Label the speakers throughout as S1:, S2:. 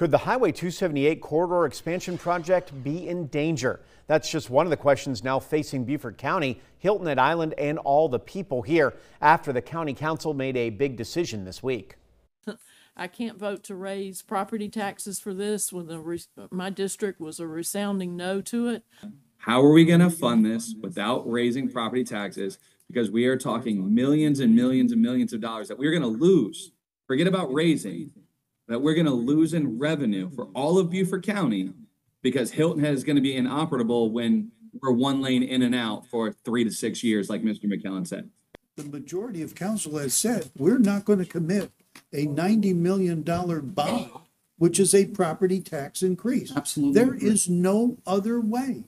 S1: Could the Highway 278 corridor expansion project be in danger? That's just one of the questions now facing Beaufort County, Hilton Head Island, and all the people here after the county council made a big decision this week.
S2: I can't vote to raise property taxes for this when my district was a resounding no to it.
S3: How are we going to fund this without raising property taxes? Because we are talking millions and millions and millions of dollars that we're going to lose. Forget about raising, that we're going to lose in revenue for all of Beaufort County because Hilton Head is going to be inoperable when we're one lane in and out for 3 to 6 years, like Mr. McKellen said.
S4: The majority of council has said we're not going to commit a $90 million bond, which is a property tax increase.
S5: Absolutely.
S4: There is no other way.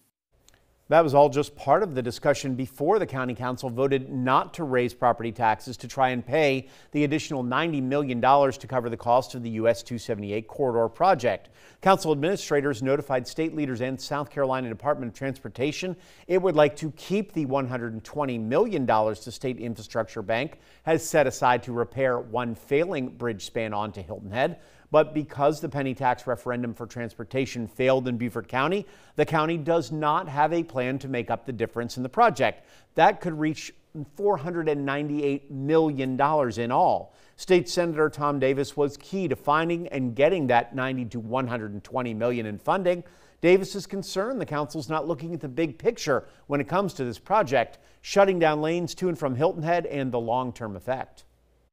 S1: That was all just part of the discussion before the county council voted not to raise property taxes to try and pay the additional $90 million to cover the cost of the US 278 corridor project. Council administrators notified state leaders and South Carolina Department of Transportation it would like to keep the $120 million the State Infrastructure Bank has set aside to repair one failing bridge span onto Hilton Head. But because the penny tax referendum for transportation failed in Beaufort County, the county does not have a plan to make up the difference in the project. That could reach $498 million in all. State Senator Tom Davis was key to finding and getting that $90 to $120 million in funding. Davis is concerned the council's not looking at the big picture when it comes to this project, shutting down lanes to and from Hilton Head and the long-term effect.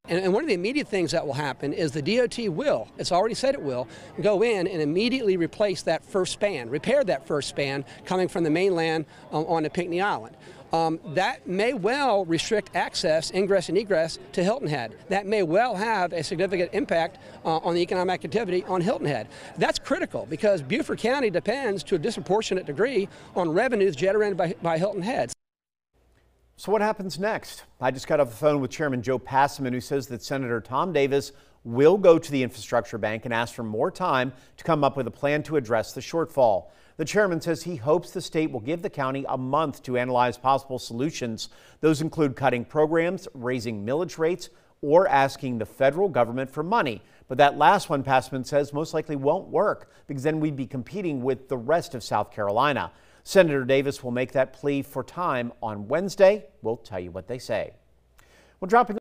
S5: And one of the immediate things that will happen is the DOT will, it's already said it will, go in and immediately replace that first span, repair that first span coming from the mainland onto Pinckney Island. That may well restrict access, ingress and egress to Hilton Head. That may well have a significant impact on the economic activity on Hilton Head. That's critical because Beaufort County depends to a disproportionate degree on revenues generated by Hilton Head.
S1: So what happens next? I just got off the phone with Chairman Joe Passaman, who says that Senator Tom Davis will go to the Infrastructure Bank and ask for more time to come up with a plan to address the shortfall. The chairman says he hopes the state will give the county a month to analyze possible solutions. Those include cutting programs, raising millage rates, or asking the federal government for money. But that last one, Passaman says, most likely won't work because then we'd be competing with the rest of South Carolina. Senator Davis will make that plea for time on Wednesday. We'll tell you what they say. Well, dropping